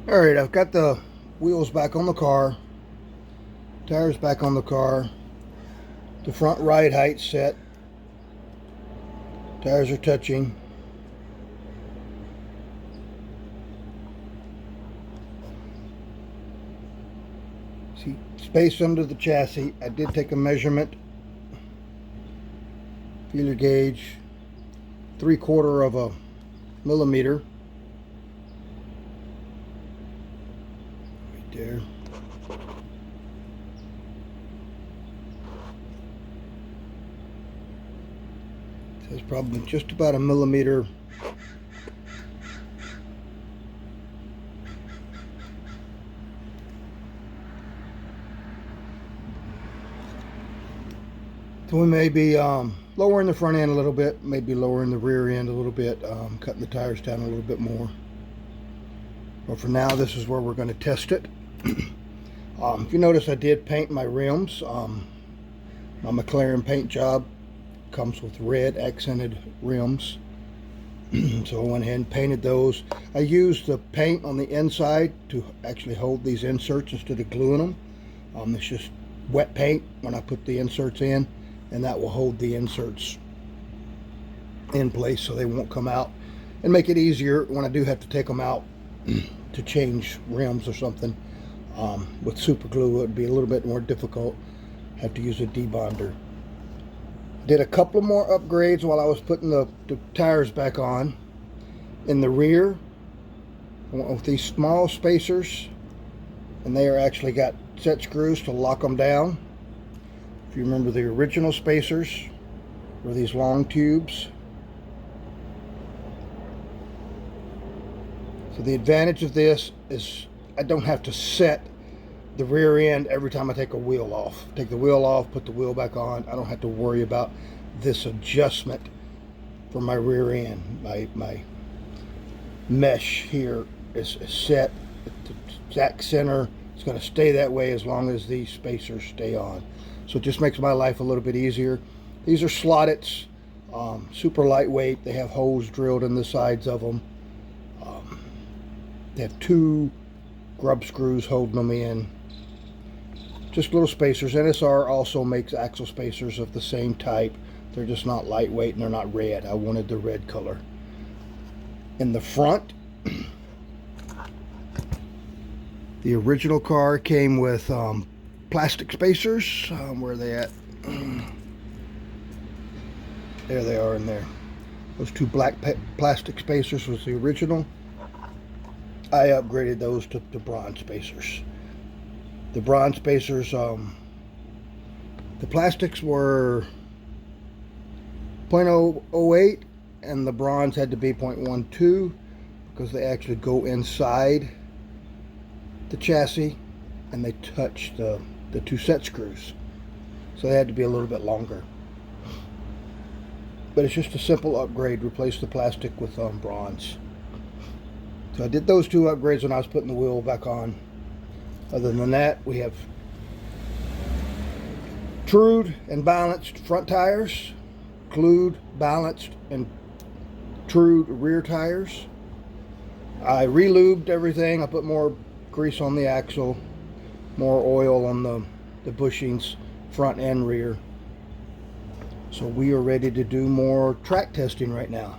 Alright, I've got the wheels back on the car, tires back on the car, the front ride height set, tires are touching. See, space under the chassis. I did take a measurement, feeler gauge, 3/4 of a millimeter. Right there. Says probably just about a millimeter. So we may be lowering the front end a little bit, maybe lowering the rear end a little bit, cutting the tires down a little bit more. But for now, this is where we're going to test it. If you notice, I did paint my rims. My McLaren paint job comes with red accented rims. So I went ahead and painted those. I used the paint on the inside to actually hold these inserts instead of gluing them. It's just wet paint when I put the inserts in, and that will hold the inserts in place so they won't come out, and make it easier when I do have to take them out to change rims or something. With super glue it would be a little bit more difficult. Have to use a debonder. Did a couple more upgrades while I was putting the tires back on. In the rear, I went with these small spacers, and they are actually got set screws to lock them down. If you remember, the original spacers were these long tubes. So the advantage of this is I don't have to set the rear end every time I take a wheel off. Take the wheel off, put the wheel back on. I don't have to worry about this adjustment for my rear end. My mesh here is set at the exact center. It's going to stay that way as long as these spacers stay on. So it just makes my life a little bit easier. These are slottets, super lightweight. They have holes drilled in the sides of them. They have 2 grub screws holding them in. Just little spacers. NSR also makes axle spacers of the same type. They're just not lightweight and they're not red. I wanted the red color. In the front, the original car came with plastic spacers. Where are they at? There they are in there. Those 2 black plastic spacers was the original. I upgraded those to bronze spacers. The bronze spacers, the plastics were 0.008 and the bronze had to be 0.12 because they actually go inside the chassis and they touch the 2 set screws. So they had to be a little bit longer. But it's just a simple upgrade. Replace the plastic with bronze. So I did those 2 upgrades when I was putting the wheel back on. Other than that, we have trued and balanced front tires, glued, balanced, and trued rear tires. I re-lubed everything. I put more grease on the axle, more oil on the bushings, front and rear. So we are ready to do more track testing right now.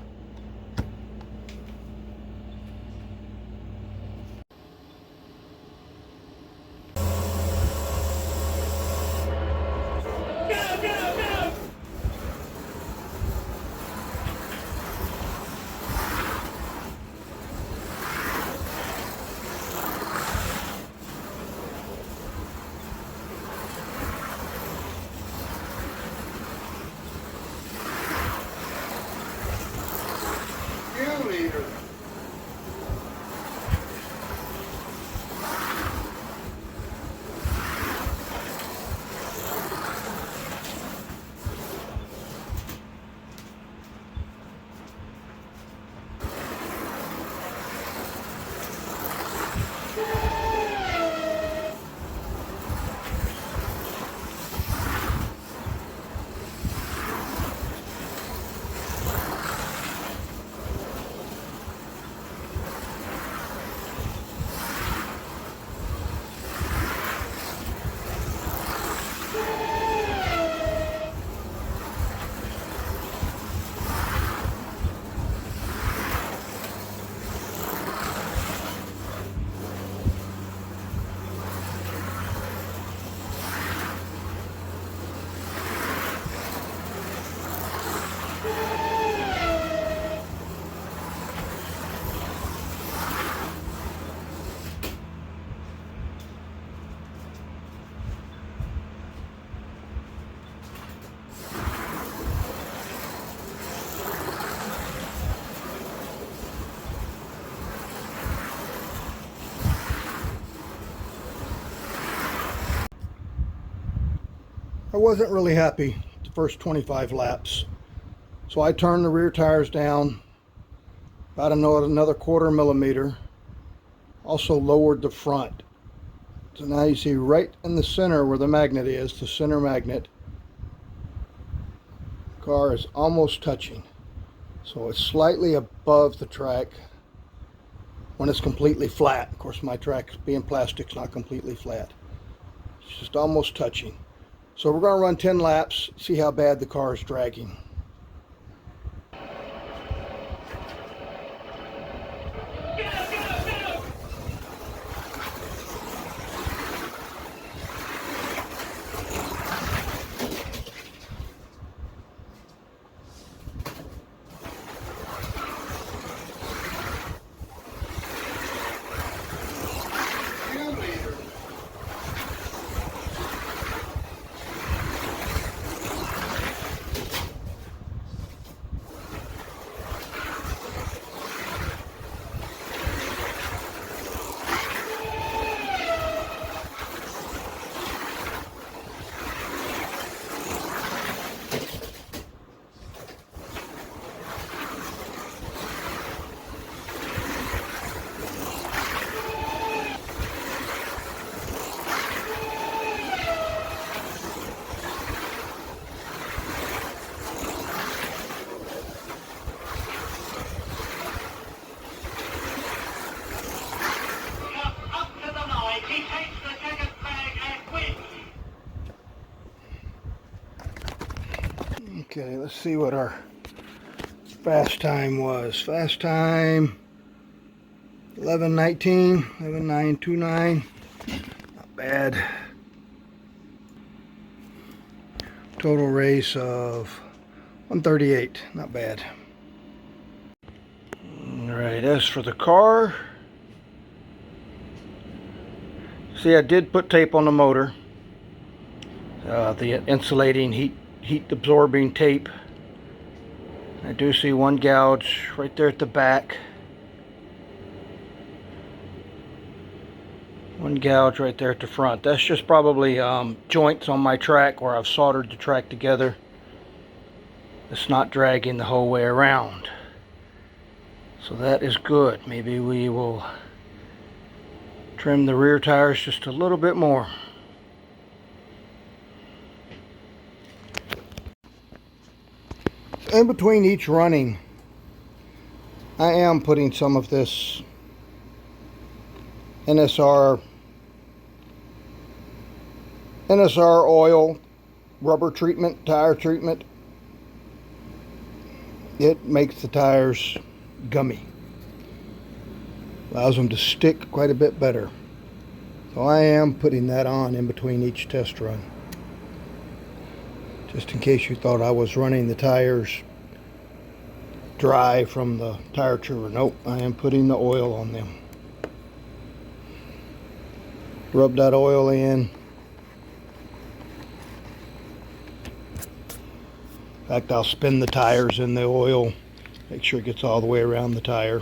I wasn't really happy the first 25 laps. So I turned the rear tires down about another quarter millimeter. Also lowered the front. So now you see right in the center where the magnet is, the center magnet, the car is almost touching. So it's slightly above the track when it's completely flat. Of course, my track, being plastic, is not completely flat. It's just almost touching. So we're going to run 10 laps, see how bad the car is dragging. Okay, let's see what our fast time was. Fast time 11:19, 11:929. Not bad. Total race of 138. Not bad. Alright, as for the car, see, I did put tape on the motor. The insulating heat absorbing tape. I do see one gouge right there at the back. One gouge right there at the front. That's just probably joints on my track where I've soldered the track together. It's not dragging the whole way around. So that is good. Maybe we will trim the rear tires just a little bit more. In between each running, I am putting some of this NSR oil, rubber treatment, tire treatment. It makes the tires gummy. Allows them to stick quite a bit better. So I am putting that on in between each test run. Just in case you thought I was running the tires dry from the tire chewer. Nope, I am putting the oil on them. Rub that oil in. In fact, I'll spin the tires in the oil. Make sure it gets all the way around the tire.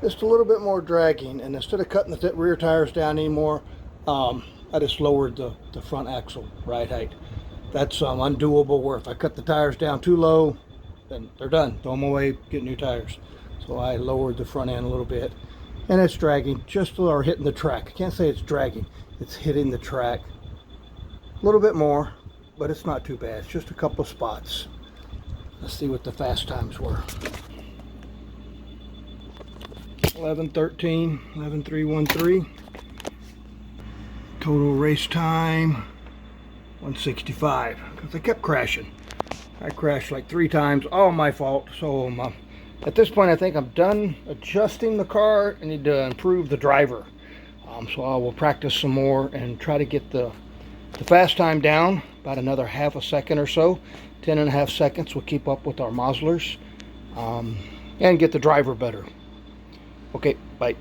just a little bit more dragging, and instead of cutting the rear tires down anymore, I just lowered the front axle ride height. That's undoable, where if I cut the tires down too low, then they're done. Throw them away, get new tires. So I lowered the front end a little bit, and it's dragging just or hitting the track. I can't say it's dragging, it's hitting the track a little bit more, but it's not too bad. It's just a couple of spots. Let's see what the fast times were. 11:13, 11:313. Total race time 165. Because I kept crashing. I crashed like 3 times, all my fault. So at this point, I think I'm done adjusting the car. I need to improve the driver. So I will practice some more and try to get the fast time down about another half a second or so. 10.5 seconds will keep up with our Moslers, and get the driver better. Okay, bye.